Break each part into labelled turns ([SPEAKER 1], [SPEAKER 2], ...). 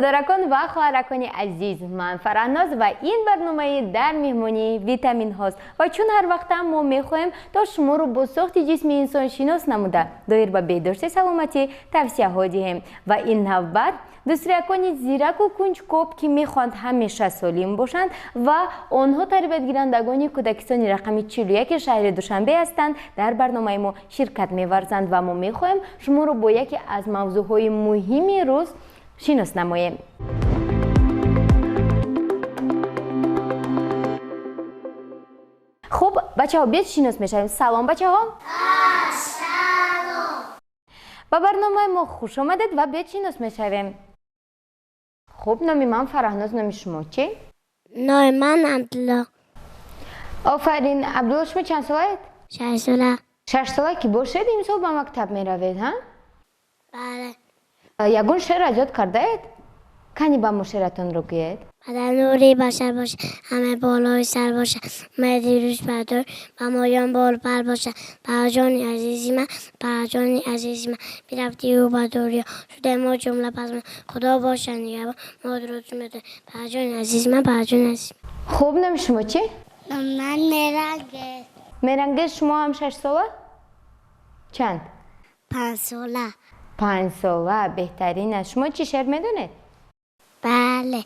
[SPEAKER 1] برادرکان و خواهرکان عزیز، من فرهناز و این برنامه در مهمانی ویتامین هاست و چون هر وقت ما میخوایم تا شما رو با ساخت جسم انسان شناس نموده دایر به بهداشت سلامتی توصیه ها دهیم و این نوبت دخترکان زیرک و کنجکاو که میخواند همیشه سالم باشند و آنها تربیت گیرندگان کودکستان رقم 41 شهر دوشنبه هستند در برنامه ما شرکت می‌ورزند و ما میخوایم شما رو با یکی از موضوعهای مهمی روز شناس نماییم. خب بچه ها بیاید شناس میشویم. سلام بچه ها. سلام. با برنامه ما خوش آمدید و بیاید شناس میشویم. خب نامی من فرهناز، نامی شما چی؟
[SPEAKER 2] نام من عبدالله.
[SPEAKER 1] آفرین. عبدالله شما چند سالت؟
[SPEAKER 2] 6 ساله.
[SPEAKER 1] 6 ساله که باشید امسال به مکتب میروید ها؟
[SPEAKER 2] بله.
[SPEAKER 1] یگون شعر از یاد کرده اید؟ کنی با ما شعرتون رو گوید؟
[SPEAKER 2] بدن نوری بشر باشه، همه بالای سر باشه، مردی روش بردار و مایان بال پر باشه. پرجانی عزیزی من، پرجانی عزیزی من، بیرفتی او با دوریا شده ما جمله پس من، خدا باشه نگهبان ما درست میده. پرجانی عزیزی من، پرجانی عزیزی من.
[SPEAKER 1] خوب نمی شما چی؟
[SPEAKER 2] من میرنگه.
[SPEAKER 1] میرنگه شما هم 6 ساله؟ چند؟
[SPEAKER 2] 5 ساله.
[SPEAKER 1] 5 ساله بهترینه. شما چی شعر میدونید؟
[SPEAKER 2] بله.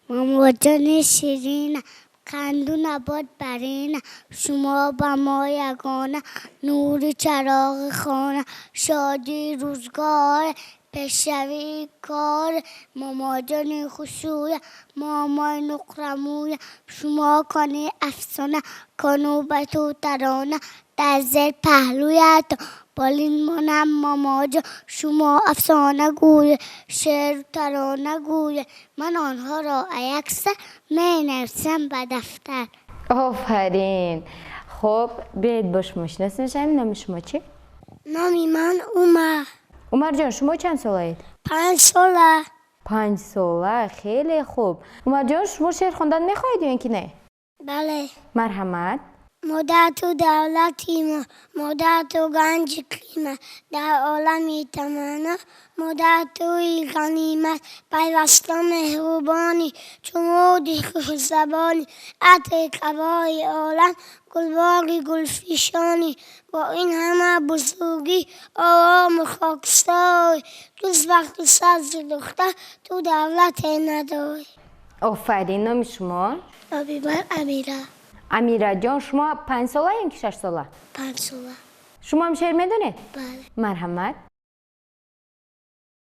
[SPEAKER 2] ماموجان شیرین خندون آباد برین، شما با ما یگانه نور چراغ خانه، شادی روزگار پیشروی کار. ماماجان خوشوی مامای نقرموی، شما کنی افسانه کنو به تو ترانه، در زیر پهلویت بالین منم ماماجا، شما افسانه گوی شعر ترانه گوی، من آنها را اکثر می نویسم به دفتر.
[SPEAKER 1] آفرین. خب بیاید با شما شناس میشیم. نام شما چی؟
[SPEAKER 2] نامی من عمر.
[SPEAKER 1] عمر جان شما چند ساله اید؟
[SPEAKER 2] 5 ساله.
[SPEAKER 1] 5 ساله. خیلی خوب. عمر جان شما شعر خواندن میخواهید یا اینکه نه؟
[SPEAKER 2] بله.
[SPEAKER 1] مرحمت.
[SPEAKER 2] مادر تو دولتیم، مادر تو گنج کلیم، در عالمی تمنا مادر توی غنیمت، پیوسته مهربانی چمودی خوش زبانی، عطر قبای عالم گلباغی گلفیشانی، با این همه بزرگی آرام خاکستای، جز وقت سبز دختر تو دولت نداری.
[SPEAKER 1] آفرین. نام شما؟
[SPEAKER 2] نامی من امیره.
[SPEAKER 1] امیره جان شما 5 ساله یا 6 ساله؟
[SPEAKER 2] 5 ساله.
[SPEAKER 1] شما هم شعر میدونید؟
[SPEAKER 2] بله.
[SPEAKER 1] مرحمت.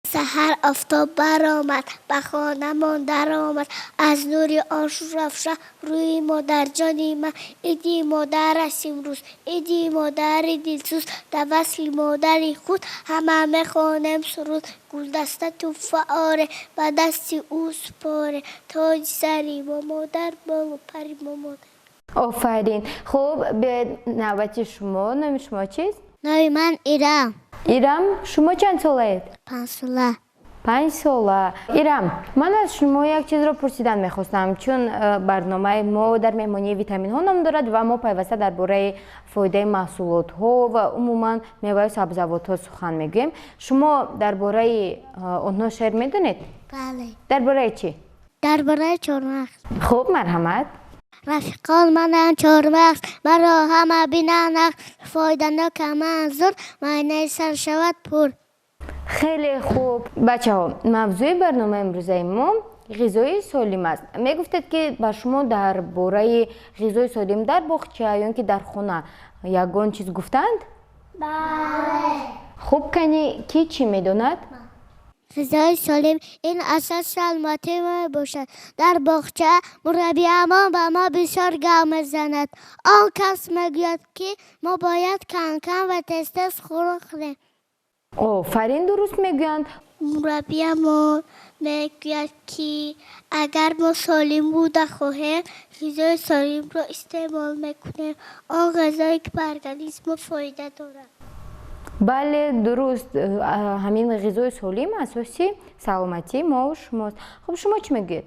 [SPEAKER 2] سحر آفتاب برآمد به خانه‌مان درآمد، از نور آشرافشه روی مادر جانی من، ایدی مادرش امروز ایدی مادری دلسوز، در وصل مادری خود همه میخوانم سرود، گل دسته تو فعاره و دستی او سپاره، تاج سری با مادر با پری با مادر.
[SPEAKER 1] آفرین. خب به نوبت شما. نام شما چیست؟
[SPEAKER 2] نام من ایرم.
[SPEAKER 1] ایرم شما چند ساله اید؟
[SPEAKER 2] 5 ساله.
[SPEAKER 1] 5 ساله. ایرم من از شما یک چیز رو پرسیدن میخواستم، چون برنامه ما در مهمانی ویتامین ها نام دارد و ما پیوسته درباره فایده محصولات ها و عموما میوه و سبزیجات ها سخن میگوییم. شما درباره آنها شعر میدونید؟
[SPEAKER 2] بله.
[SPEAKER 1] درباره چی؟
[SPEAKER 2] درباره چهارمغز.
[SPEAKER 1] خب مرحمت.
[SPEAKER 2] رفیقان منم چهارمغز، مرا همه بینن فایده نکم منظور، معنی سر شود پر.
[SPEAKER 1] خیلی خوب بچه ها، موضوع برنامه امروزه ما غذای سالم است. میگفتید که با شما درباره غذای سالم در باغچه یا که در خانه یگان چیز گفتند؟
[SPEAKER 2] بله.
[SPEAKER 1] خوب کنی کی چی میدوند؟
[SPEAKER 2] غذای سالم این اساس سلامتی ما باشد. در باغچه مربی ما به ما بسیار گام میزند. آن کس میگوید که ما باید کم کم و تست تست خوریم.
[SPEAKER 1] آفرین درست میگویند.
[SPEAKER 2] مربی ما میگوید که اگر ما سالم بوده خواهیم غذای سالم را استعمال میکنیم، آن غذایی که بر ارگانیسم فایده دارد.
[SPEAKER 1] بله درست. همین غذای سالم اساسی سلامتی ما و شماست. خب شما چی میگید؟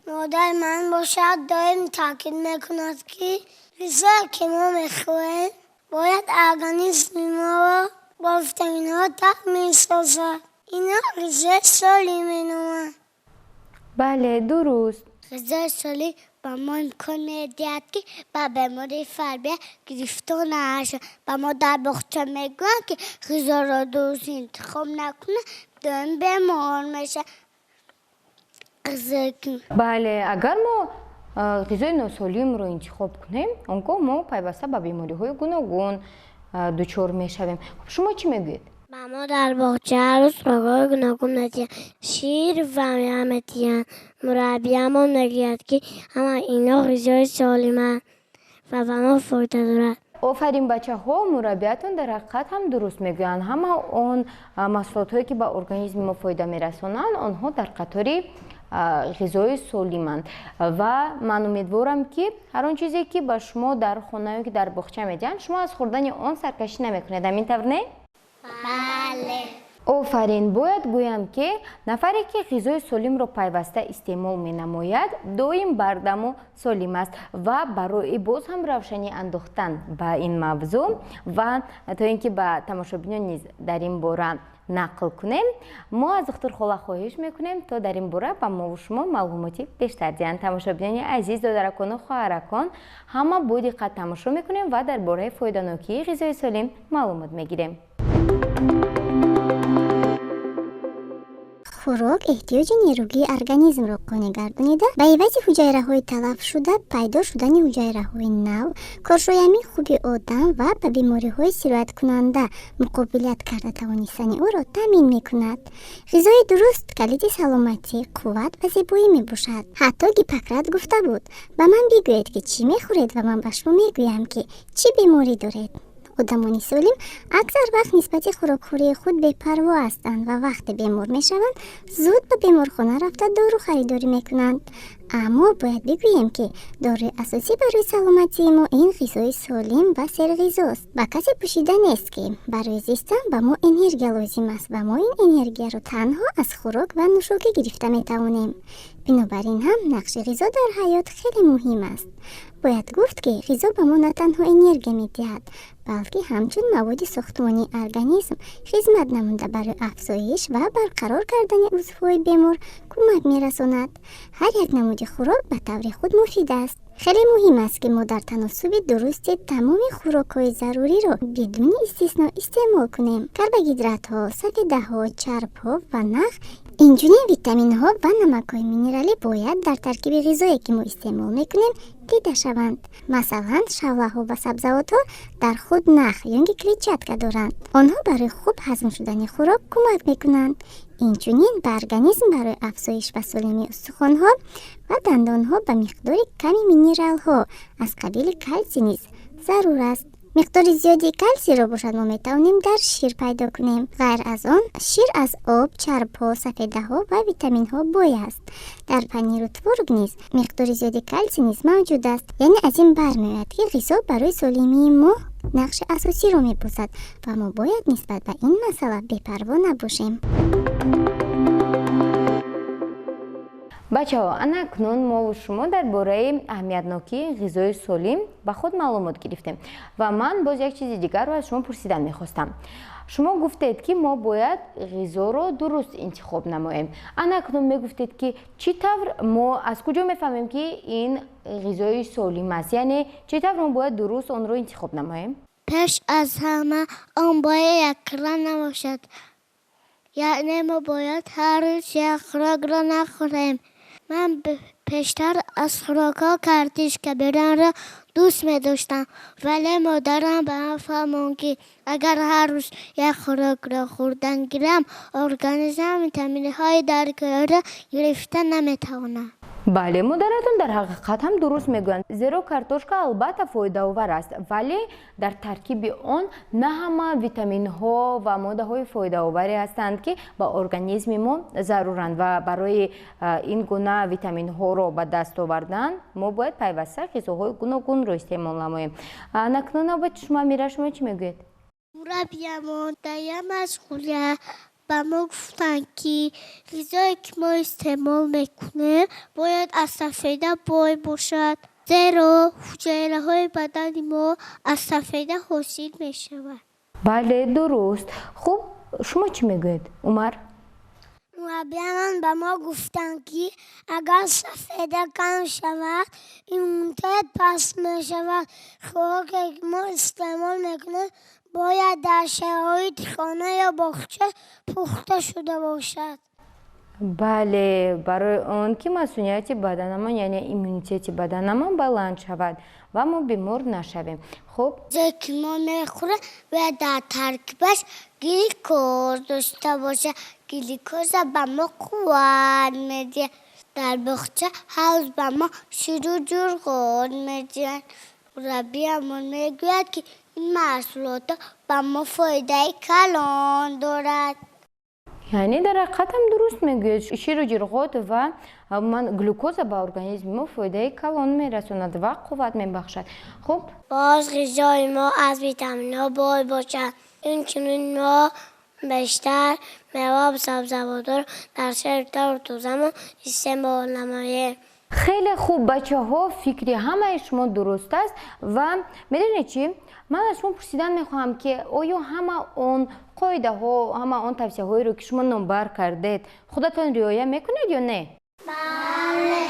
[SPEAKER 2] مادر من باشد دائم تاکید میکند که غذایی که ما میخوریم باید ارگانیسم ما را با ویتامین ها تامین سازد. اینا غذای سالم نوع.
[SPEAKER 1] بله درست.
[SPEAKER 2] غذای سالم با ما امکان میدهد که با بیماری فربه گرفتار نشه. با ما در باغچه میگویند که غذا را درست انتخاب نکنه دائم بیمار میشه.
[SPEAKER 1] بله اگر ما غذای ناسالم رو انتخاب کنیم اونگاه ما پیوسته به بیماری های گوناگون دچار میشویم. شما چی میگویید؟
[SPEAKER 2] ما در باغچه هر روز خوراک‌های گوناگون می‌دهیم. شیر و میوه می‌دهیم. مربی‌مون میگوید که همه اینا غذای سالمه و به ما فایده دارد.
[SPEAKER 1] آفرین بچه ها، مربیاتون در حقیقت هم درست میگویند. همه اون محصولات هایی که به ارگانیسم ما فایده میرسانند آنها در قطار غذای سالمند و من امیدوارم که هر آن چیزی که به شما در خانه که در باغچه میدن شما از خوردن آن سرکشی نمیکنید. همین طور نه؟
[SPEAKER 2] بله.
[SPEAKER 1] آفرین. باید گویم که نفری که غذای سالم را پیوسته استعمال می نماید دائم بردم و سالم است و برای باز هم روشنی انداختن به این موضوع و تا اینکه به تماشابینان نیز در این باره نقل کنیم ما از دکتر خاله خواهش میکنیم تا در این باره به ما و شما معلوماتی بیشتر دهند. تماشابینان عزیز، دادرکان و خواهرکان، همه با دقت تماشا میکنیم و در باره فایده‌ناکی غذای سالم معلومات میگیریم.
[SPEAKER 3] خوراک احتیاج نیروگی ارگانیسم را قانع‌گردانیده به عوض حجایره‌های تلف شده پیدا شدن حجایره‌های نو، کارشویی خوبی آدم و به بیماری‌های سیرایت کننده مقابلت کرده توانستن او را تامین می‌کند. غذای درست کلید سلامتی، قوت و زیبایی می‌باشد. حتی هیپوکرات گفته بود: به من بگویید که چی می‌خورید و من به شما می‌گویم که چی بیماری دارید. آدمان سالم اکثر وقت نسبت خوراکخوری خود بی‌پروا هستند و وقتی بیمار میشوند زود به بیمارخانه رفته دارو خریداری میکنند. اما باید بگوییم که داروی اساسی برای سلامتی ما این غذای سالم و سرغذاست. با کسی پوشیده نیست که برای زیستن به ما انرژی لازم است و ما این انرژی را تنها از خوراک و نوشابه گرفته میتوانیم. بنابراین هم نقش غذا در حیات خیلی مهم است. باید گفت که غذا به ما نه تنها انرژی میدهد بلکه همچون مواد ساختمانی ارگانیسم خدمت نموده برای افزایش و برقرار کردن عضوهای بیمار کمک میرساند. هر یک نمود خوراک به طور خود مفید است. خیلی مهم است که ما در تناسب درست تمام خوراک‌های ضروری را بدون استثنا استعمال کنیم. کربوهیدرات‌ها، سفیده‌ها، چرب‌ها و نخ، اینجوری ویتامین‌ها و نمک‌های مینرالی باید در ترکیب غذایی که ما استعمال میکنیم دیده شوند. مثلا شولاها و سبزیجات در خود نخ یا کلیچاتکا دارند. آنها برای خوب هضم شدن خوراک کمک میکنند. اینچنین به ارگانیسم برای افزایش و سالمی استخوان‌ها و دندان‌ها به مقدار کمی مینرال‌ها از قبیل کلسیم نیز ضرور است. مقدار زیادی کلسیم را باشد ما میتوانیم در شیر پیدا کنیم. غیر از آن شیر از آب، چرب‌ها، سفیده‌ها و ویتامین‌ها بوی است. در پنیر و تورگ نیز مقدار زیادی کلسیم نیز موجود است. یعنی از این برمی‌آید که غذا برای سالمی ما نقش اساسی را می‌بازد و ما باید نسبت به این مسئله بی‌پروا نباشیم.
[SPEAKER 1] بچه ها، اکنون ما و شما در باره اهمیتناکی غذای سالم به خود معلومات گرفتیم و من باز یک چیز دیگر رو از شما پرسیدن میخواستم. شما گفتید که ما باید غذا رو درست انتخاب نماییم. اکنون میگفتید که چی طور ما از کجا میفهمیم که این غذای سالم است؟ یعنی چی طور ما باید درست آن رو انتخاب نماییم؟
[SPEAKER 2] پیش از همه آن باید یک رنگ نباشد. یعنی ما باید هر روز یک خوراک را نخوریم. من پیشتر از خوراک‌ها کردیش که برن را دوست می داشتم، ولی مادرم به من فرمود که اگر هر روز یک خوراک را خوردن گیرم ارگانیسم ویتامین‌های درگیر را گرفته نمیتواند.
[SPEAKER 1] بله، مادرتون در حقیقت هم درست میگویند، زیرا کارتوشکا البته فایده آور است ولی در ترکیب آن نه همه ویتامین ها و ماده های فایده آوری هستند که به ارگانیسم ما ضرورند و برای این گونه ویتامین ها را به دست آوردن ما باید پیوسته غذاهای گوناگون را استعمال نماییم. اکنون نوبت شما میره، شما چی میگویید؟
[SPEAKER 2] مربی‌مون دایم مشغوله. با ما گفتن که غذایی که ما استعمال میکنیم باید از سفیده بوی باشد، زیرا حجایره‌های بدن ما از سفیده حاصل میشود.
[SPEAKER 1] بله درست. خب شما چی میگویید عمر؟
[SPEAKER 2] مربیان به ما گفتن که اگر سفیده کم شود ایمونیته پس می شود. خوراک که ما استعمال میکنیم باید در شرایط خانه یا باغچه پخته شده باشد.
[SPEAKER 1] بله، برای اون که مسئولیت بدنمان یعنی ایمونیته بدنمان بلند شود و ما بیمار نشویم. خب
[SPEAKER 2] غذایی که ما میخوریم باید در ترکیبش گلیکوز داشته باشه. گلیکوز به ما قوت میده. در باغچه هر روز به ما شیر و جور قوت میدن. مربیمون میگوید که این محصولات به ما فایده کلان دارد.
[SPEAKER 1] یعنی در حقیقت هم درست میگوید. شیر و جرقات و گلوکوز به ارگانیسم ما فایده کلان میرساند و قوت میبخشد. خب
[SPEAKER 2] باز غذای ما از ویتامین ها بای باشد. اینچنین ما بیشتر میوه و سبزیجات رو در شرایط روزانه استعمال نماییم.
[SPEAKER 1] خیلی خوب بچه ها، فکری همه شما درست است و میدونید چی؟ من از شما پرسیدن میخواهم که آیا همه اون قاعده ها، همه اون توصیه هایی رو که شما نمبر کردید خودتون رعایت میکنید یا نه؟
[SPEAKER 2] بله.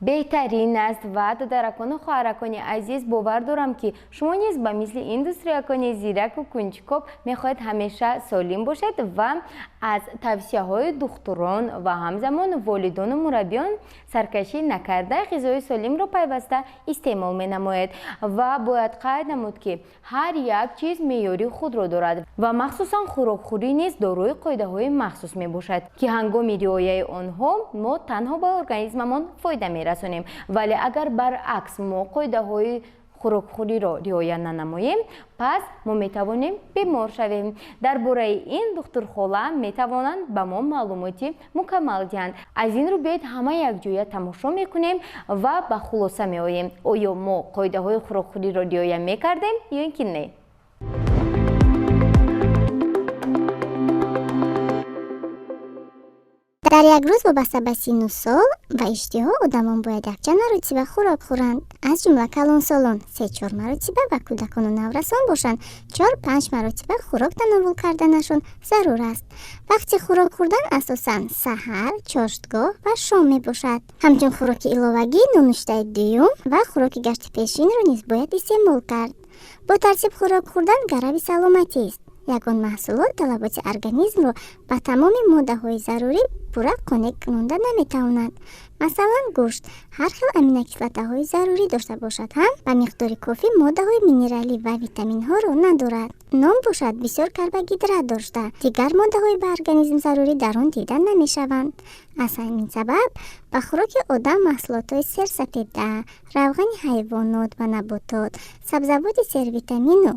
[SPEAKER 1] بهترین است و دادرکان و خواهرکان عزیز، باور دارم که شما نیز به مثل این دوستریکان زیرک و کنجکاو میخواهید همیشه سالم باشید و از توصیه های دکتران و همزمان والدان و مربیان سرکشی نکرده غذای سالم را پیوسته استعمال می نماید و باید قید نمود که هر یک چیز معیاری خود را دارد و مخصوصا خوراکخوری نیز دارای قاعده های مخصوص می باشد که هنگام رعایت آنها ما تنها به ارگانیسممان فایده می رسانیم، ولی اگر برعکس ما قاعده های خوراکخوری را رعایت ننماییم پس ما میتوانیم بیمار شویم. درباره این دکتر خاله میتوانند به ما معلوماتی مکمل دهند. از این رو بیاید همه یک جای تماشا میکنیم و به خلاصه میآییم آیا ما قاعده های خوراکخوری را رعایت میکردیم یا اینکه نه.
[SPEAKER 3] در یک روز وابسته به سن و سال و اشتها آدمان باید یکچند مرتبه خوراک خورند. از جمله کلانسالان 3-4 مرتبه و کودکان و نورسان باشند 4-5 مرتبه خوراک تناول کردنشان ضرور است. وقتی خوراک خوردن اساساً سحر، چاشتگاه و شام می باشد. همچنین خوراک علاوگی نانوشته دوم و خوراک گشت پیشین را نیز باید استعمال کرد. با ترتیب خوراک خوردن گرب سلامتی است. یگان محصولات طلبات ارگانیسم را به تمام ماده های ضروری پورا قانع کننده نمیتواند. مثلا گوشت هر خیل امینوکیسلات های ضروری داشته باشد هم به مقدار کافی ماده های مینرالی و ویتامین ها را ندارد. نان باشد بسیار کربوهیدرات داشته دیگر ماده های به ارگانیسم ضروری در آن دیده نمیشوند. از همین سبب به خوراک آدم محصولات های سرسپیده، روغن حیوانات و نباتات، سبزیجات سر ویتامین و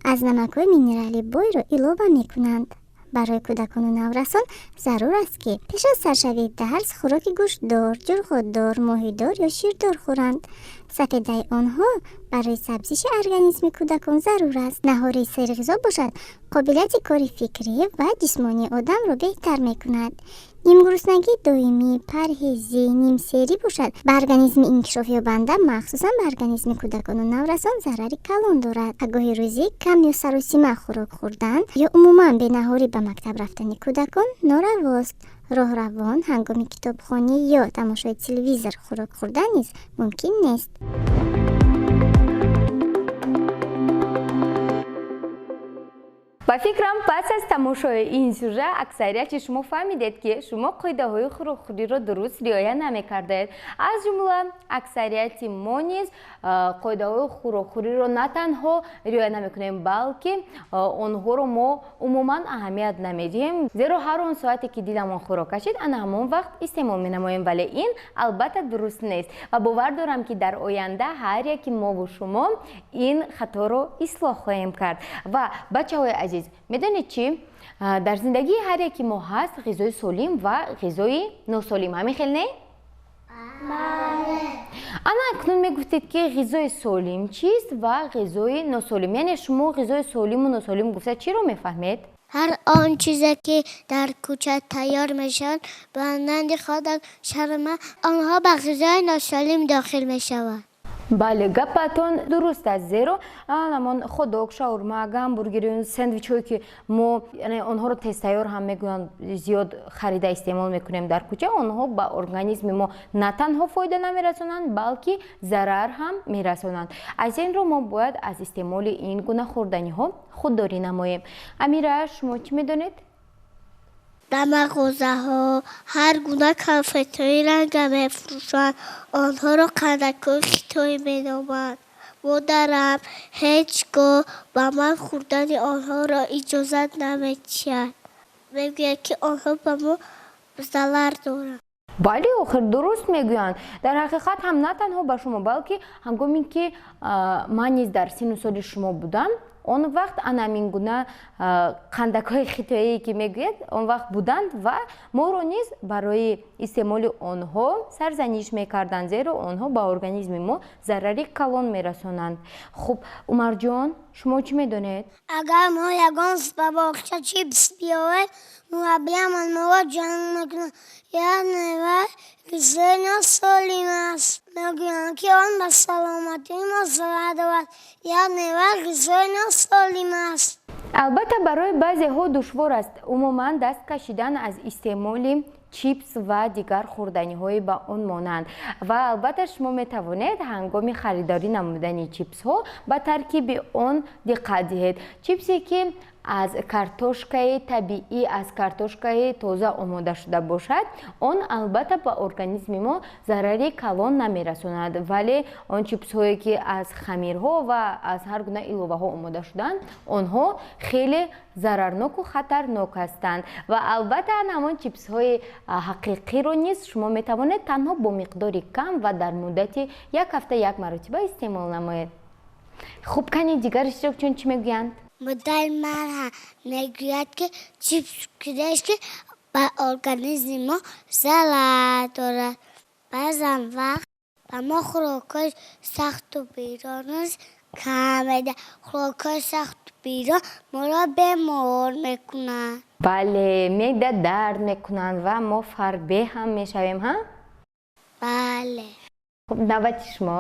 [SPEAKER 3] از نمک‌های مینرالی بای را علاوه می‌کنند. برای کودکان و نورسان ضرور است که پیش از سرشوی درس خوراک گوشت‌دار، جرقه‌دار، ماهی‌دار یا شیردار خورند. سپیده آنها برای سبزش ارگانیسم کودکان ضرور است. نهاری سرغذا باشد قابلیت کاری فکری و جسمانی آدم را بهتر می‌کند. نیم گرسنگی دائمی، پرهیزی، نیم سیری باشد به ارگانیسم انکشاف یابنده مخصوصا به ارگانیسم کودکان و نورسان ضرری کلان دارد. گاهی روزی کم یا سر و سیمه خوراک خوردن یا عموما به نهاری به مکتب رفتن کودکان نارواست. راه روان، هنگام کتابخوانی یا تماشای تلویزیون خوراک خوردن نیز ممکن نیست.
[SPEAKER 1] با فکرم پس از تماشای این سوژه اکثریت شما فهمیدید که شما قاعده های خوراکخوری را درست رعایت نمی‌کردید. از جمله اکثریت ما نیز قاعده های خوراکخوری را نه تنها رعایت نمی‌کنیم بلکه آنها را ما عموما اهمیت نمیدیم، زیرا هر آن ساعتی که دلمان خوراک کشید آن همان وقت استعمال می‌نماییم، ولی این البته درست نیست و باور دارم که در آینده هر یک ما و شما این خطا را اصلاح خواهیم کرد. و بچه‌های عزیز میدونید چی؟ در زندگی هر یکی ما هست غذای سالم و غذای ناسالم، همین خیلی نه؟ انا اکنون میگفتید که غذای سالم چیست و غذای ناسالم، یعنی شما غذای سالم و ناسالم گفتید چی رو میفهمید؟
[SPEAKER 2] هر آن چیزی که در کوچه تیار میشن به نند خود شرم آنها به غذای ناسالم داخل میشود.
[SPEAKER 1] бале гапатон дуруст аст зеро аламон ходок шаурма гамбургери сендвичҳое ки мо онҳоро тезтайёр ҳам мегӯянд зиёд харида истеъмол мекунем дар кӯча онҳо ба организми мо на танҳо фоида намерасонанд балки зарар ҳам мерасонанд аз ин рӯ мо бояд аз истеъмоли ин гуна хӯрданиҳо худдорӣ намоем амира шумо чӣ медонед
[SPEAKER 2] در مغازه‌ها هر گونه کنفت‌های رنگ می‌فروشند. آنها را قندک‌های خیتایی می‌نامند. مادرم هیچگاه به من خوردن آنها را اجازه نمی‌دهد. می‌گوید که آنها به ما ضرر دارند.
[SPEAKER 1] бале охир дуруст мегӯянд дар ҳақиқат ҳам на танҳо ба шумо балки ҳангоме ки ман низ дар сину соли шумо будам он вақт анамин гуна қандакҳои хитоие ки мегӯяд он вақт буданд ва моро низ барои истеъмоли онҳо сарзаниш мекарданд зеро онҳо ба организми мо зарари калон мерасонанд хуб умарҷон шумо чӣ медонед
[SPEAKER 2] اگر ما یگان به باغچه چیپس بیاورد مربی‌مان ما را جنگ می‌کند یعنی غذای ناسالم است می‌گویند که آن به سلامتی ما ضرر دارد یعنی غذای ناسالم است
[SPEAKER 1] албатта барои баъзеҳо душвор аст умуман даст кашидан аз истеъмоли чипс ва дигар хӯрданиҳои ба он монанд ва албатта шумо метавонед ҳангоми харидорӣ намудани чипсҳо ба таркиби он диққат диҳед чипсе ки аз картошкаи табиӣ аз картошкаи тоза омода шуда бошад он албатта ба организми мо зарари калон намерасонад вале он чипсҳое ки аз хамирҳо ва аз ҳар гуна иловаҳо омода шуданд онҳо хеле зарарноку хатарнок ҳастанд ва албатта ҳамон чипсҳои ҳақиқиро низ шумо метавонед танҳо бо миқдори кам ва дар муддати як ҳафта як маротиба истеъмол намоед хуб кани дигар иштирокчиён чӣ мегӯянд
[SPEAKER 2] مادر من میگوید که چیپس که به ارگانیسم ما ضرر دارد بعضا وقت به ما خوراک‌های سخت و بیرون کم میده خوراک‌های سخت و بیرون ما را بیمار میکنند
[SPEAKER 1] бале меъда дард мекунанд ва мо фарбеҳ ҳам мешавем ҳа
[SPEAKER 2] بله
[SPEAKER 1] хуб навбати шумо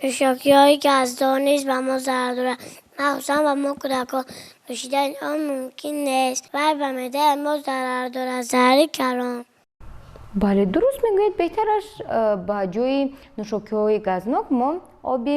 [SPEAKER 2] نوشاکی‌هایی که از دار نیست به ما ضرر دارد مخصوصا به ما کودکان نوشیدن آن ممکن نیست و به معده ما ضرر دارد ضرر کلان
[SPEAKER 1] бале дуруст мегӯед беҳтараш ба ҷои нӯшокиҳои газнок мо оби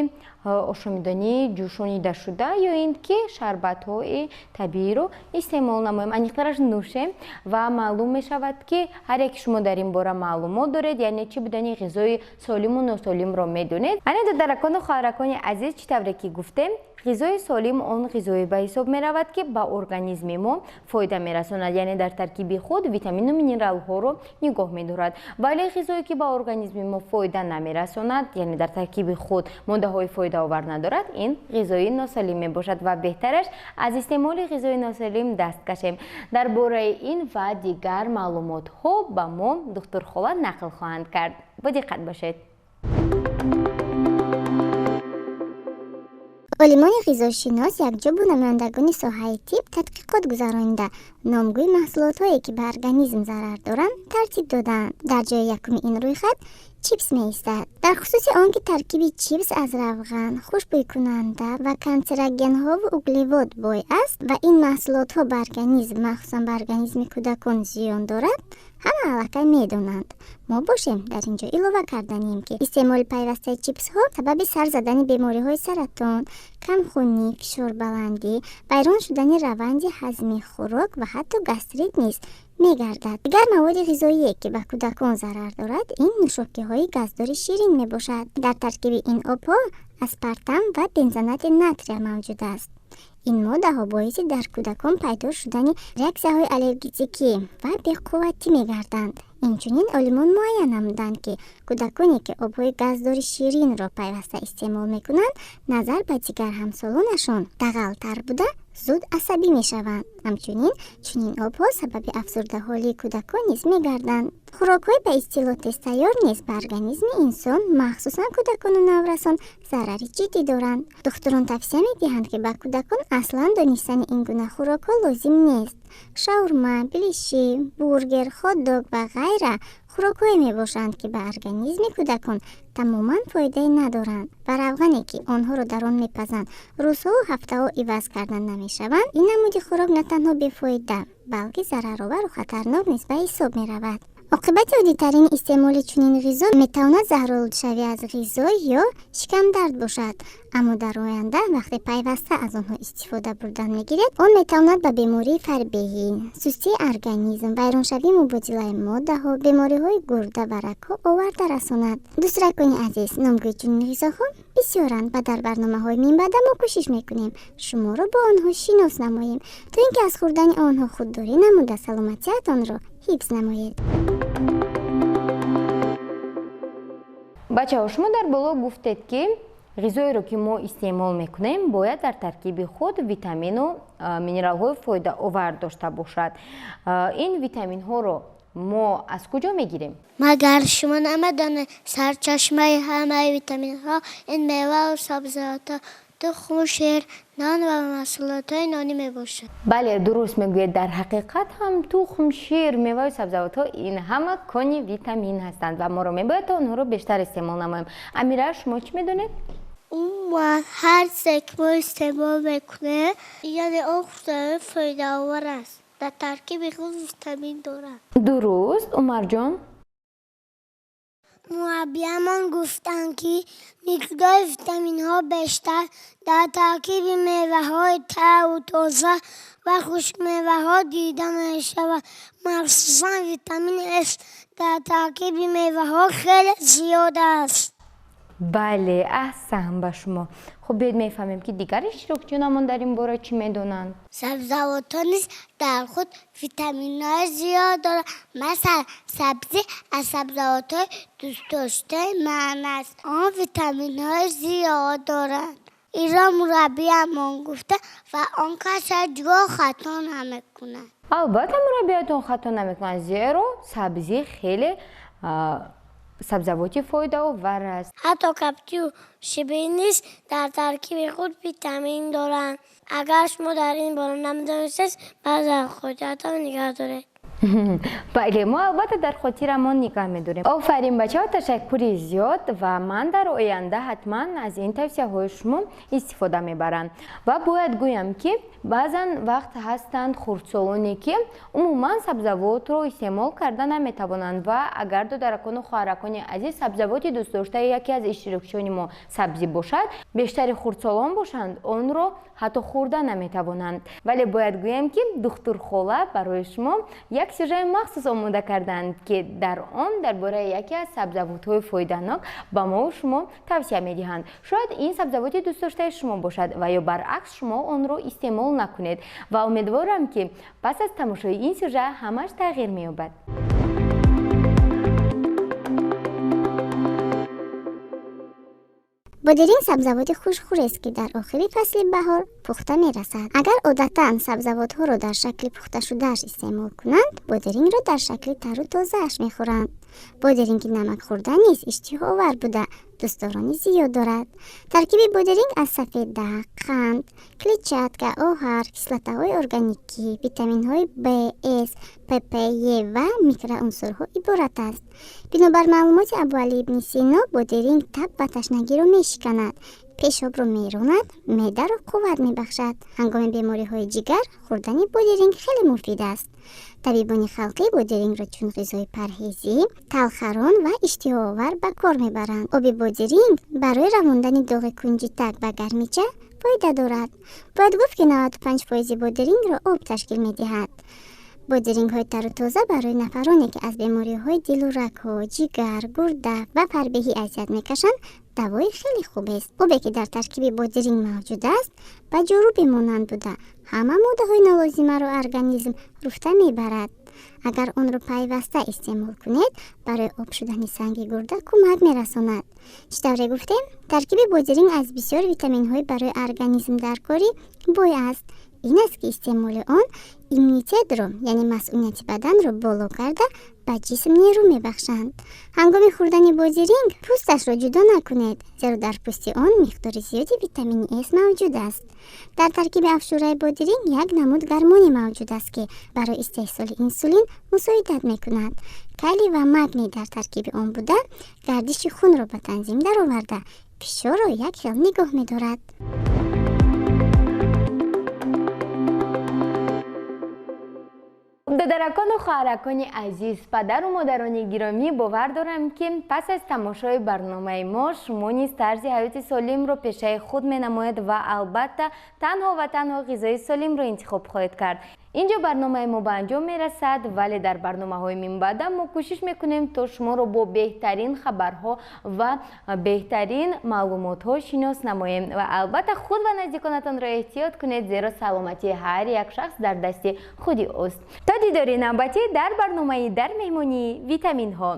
[SPEAKER 1] ошомидонӣ ҷӯшонидашуда ё ин ки шарбатҳои табииро истеъмол намоем аниқтараш нӯшем ва маълум мешавад ки ҳар яке шумо дар ин бора маълумот доред яъне чӣ будани ғизои солиму носолимро медонед ана додаракону хоҳаракони азиз чӣ тавре ки гуфтем ғизои солим он ғизое ба ҳисоб меравад ки ба организми мо фоида мерасонад яъне дар таркиби худ витамину минералҳоро нигоҳ медорад вале ғизое ки ба организми мо фоида намерасонад яъне дар таркиби худ моддаҳои фоидаовар надорад ин ғизои носалим мебошад ва беҳтараш аз истеъмоли ғизои носалим даст кашем дар бораи ин ва дигар маълумотҳо ба мо духтурхола нақл хоҳанд кард бо диққат бошед
[SPEAKER 3] олимони ғизошинос якҷо бо намояндагони соҳаи тиб тадқиқот гузаронида номгӯи маҳсулотҳое ки ба организм зарар доранд тартиб доданд дар ҷои якуми ин рӯйхат чипс меистад дар хусуси он ки таркиби чипс аз равған хушбӯйкунанда ва канцерогенҳову углевод бой аст ва ин маҳсулотҳо ба организм махсусан ба организми кӯдакон зиён дорад ҳама аллакай медонанд мо бошем дар ин ҷо илова карданем ки истеъмоли пайвастаи чипсҳо сабаби сар задани бемориҳои саратон камхунӣ фишорбаландӣ вайрон шудани раванди ҳазми хӯрок ва ҳатто гастрит низ мегардад дигар маводи ғизоие ки ба кӯдакон зарар дорад ин нӯшокиҳои газдори ширин мебошад дар таркиби ин обҳо аспартам ва бензонати натрия мавҷуд аст ин моддаҳо боиси дар кӯдакон пайдо шудани реаксияҳои аллергетикӣ ва беқувватӣ мегарданд инчунин олимон муайян намуданд ки кӯдаконе ки обҳои газдори ширинро пайваста истеъмол мекунанд назар ба дигар ҳамсолонашон дағалтар буда зуд асабӣ мешаванд ҳамчунин чунин обҳо сабаби афзурдаҳолии кӯдакон низ мегарданд хӯрокҳои ба истилоҳ тезтайёр низ ба организми инсон махсусан кӯдакону наврасон зарари ҷиддӣ доранд духтурон тавсия медиҳанд ки ба кӯдакон аслан донистани ин гуна хӯрокҳо лозим нест шаурма билиши бургер хотдог ва ғайра хӯрокҳое мебошанд ки ба организми кӯдакон тамоман фоидаи надоранд ва равғане ки онҳоро дар он мепазанд рӯзҳову ҳафтаҳо иваз карда намешаванд, ин намуди хӯрок на танҳо бефоида, балки зараровару хатарнок низ ба ҳисоб меравад. оқибати оддитарини истеъмоли чунин ғизо метавонад заҳролудшавӣ аз ғизо ё шикамдард бошад, аммо дар оянда вақте пайваста аз онҳо истифода бурдан мегирад, он метавонад ба бемории фарбеҳӣ, сустии организм, вайроншавии мубодилаи моддаҳо, бемориҳои гурда ва рагҳо оварда расонад. дӯстуракони азиз, номгӯи чунин ғизоҳо бисёранд ва дар барномаҳои минбаъда мо кӯшиш мекунем шуморо бо онҳо шинос намоем, то ин ки аз хӯрдани онҳо худдорӣ намуда саломатиатонро ҳифз намоед.
[SPEAKER 1] бачаҳо, шумо дар боло гуфтед ки ғизоеро ки мо истеъмол мекунем бояд дар таркиби худ витамину минералҳои фоидаовар дошта бошад. ин витаминҳоро мо аз куҷо мегирем?
[SPEAKER 2] магар шумо намедонед сарчашмаи ҳамаи витаминҳо ин меваву сабзавотҳо, тухму шир, нон ва маҳсулотҳои нонӣ мебошад.
[SPEAKER 1] бале, дуруст мегӯед. дар ҳақиқат ҳам тухм, шир, меваю сабзавотҳо ин ҳама кони витамин ҳастанд ва моро мебояд то онҳоро бештар истеъмол намоем. амира, шумо чӣ медонед?
[SPEAKER 2] умуман ҳар чизе ки мо истеъмол мекунем, яъне он худои фоидаовар аст, дар таркиби худ витамин дорад.
[SPEAKER 1] дуруст. умарҷон?
[SPEAKER 2] мураббиамон гуфтанд ки миқдори витаминҳо бештар дар таркиби меваҳои таву тоза ва хушкмеваҳо дида мешавад. махсусан витамини С дар таркиби меваҳо хеле зиёд аст.
[SPEAKER 1] бале, аҳсан ба шумо. хуб, биёед мефаҳмем ки дигари ishtirokчиёнамон дар ин бора чӣ медонанд.
[SPEAKER 2] сабзавотҳо низ дар худ витаминҳои зиёд дорад. масалан, сабзӣ аз сабзавотҳои дӯстдоштаи ман аст. он витаминҳои зиёд дорад. инро мураббиамон гуфта ва он каса ҷо хато намекунад.
[SPEAKER 1] албатта мураббиятон хато намекунад, зеро сабзӣ хеле сабзавоти фоидаовар аст.
[SPEAKER 2] ҳатто каптию шибӣ низ дар таркиби худ витамин доранд. агар шумо дар ин бора намедонистед, баъзан хотиратон нигоҳ доред.
[SPEAKER 1] бале, мо албатта дар хотирамон нигоҳ медорем. офарин бачаҳо, ташаккури зиёд ва ман дар оянда ҳатман аз ин тавсияҳои шумо истифода мебарам. ва бояд гӯям ки баъзан вақт ҳастанд хурдсолоне ки умуман сабзавотро истеъмол карда наметавонанд ва агар додаракону хоҳаракони азиз сабзавоти дӯстдоштаи яке аз иштирокчиёни мо сабзӣ бошад, бештари хурдсолон бошанд, онро ҳатто хӯрда наметавонанд. вале бояд гӯям ки духтурхола барои шумо як сюжаи махсус омода карданд ки дар он дар бораи яке аз сабзавотҳои фоиданок ба мову шумо тавсия медиҳанд. шояд ин сабзавоти дӯстдоштаи шумо бошад ва ё баръакс шумо онро истеъмол накунед ва умедворам ки пас аз тамошои ин сюжа ҳамаш тағйир меёбад.
[SPEAKER 3] бодиринг сабзавоти хушхӯрест ки дар охири фасли баҳор пухта мерасад. агар одатан сабзавотҳоро дар шакли пухташудааш истеъмол кунанд, бодирингро дар шакли тару тозааш мехӯранд. бодиринги намак хӯрда низ иштиҳоовар буда дӯстдорони зиёд дорад. таркиби бодиринг аз сафеда, қанд, клетчатка, оҳар, кислотаҳои органикӣ, витаминҳои Б, С, ПП, Е ва микроунсурҳо иборат аст. бинобар маълумоти Абуалӣ ибни Сино, бодиринг таб ва ташнагиро мешиканад, пешобро меронад, меъдаро қувват мебахшад. ҳангоми бемориҳои ҷигар хӯрдани бодиринг хеле муфид аст. табибони халқӣ бодирингро чун ғизои парҳезӣ, талхарон ва иштиҳоовар ба кор мебаранд. оби бодиринг барои равондани доғи кунҷитак ва гармича фоида дорад. бояд гуфт ки 95% бодирингро об ташкил медиҳад. бодирингҳои тару тоза барои нафароне ки аз бемориҳои дилу рагҳо, ҷигар, гурда ва фарбеҳӣ азият мекашанд, давои хеле хубест. обе ки дар таркиби бодиринг мавҷуд аст, ба ҷорӯбе монанд буда ҳама моддаҳои нолозимаро организм руфта мебарад. агар онро пайваста истеъмол кунед, барои об шудани санги гурда кӯмак мерасонад. чӣ тавре гуфтем, таркиби бодиринг аз бисёр витаминҳои барои организм даркорӣ бой аст ин аст ки истеъмоли он иммунитетро яъне масъулияти баданро боло карда ба ҷисм нерӯ мебахшанд. ҳангоми хӯрдани бодиринг пӯсташро ҷудо накунед, зеро дар пӯсти он миқдори зиёди витамини С мавҷуд аст. дар таркиби афшураи бодиринг як намуд гормоне мавҷуд аст ки барои истеҳсоли инсулин мусоидат мекунад. калий ва магний дар таркиби он буда гардиши хунро ба танзим дароварда фишорро як хел нигоҳ медорад.
[SPEAKER 1] додаракону хоҳаракони азиз, падару модарони гиромӣ, бовар дорам ки пас аз тамошои барномаи мо шумо низ тарзи ҳаёти солимро пешаи худ менамоед ва албатта танҳо ва танҳо ғизои солимро интихоб хоҳед кард. инҷо барномаи мо ба анҷом мерасад, вале дар барномаҳои минбаъда мо кӯшиш мекунем то шуморо бо беҳтарин хабарҳо ва беҳтарин маълумотҳо шинос намоем ва албатта худ ва наздиконатонро эҳтиёт кунед, зеро саломатии ҳар як шахс дар дасти худи ост. то дидори навбатӣ дар барномаи дар меҳмонии витаминҳо.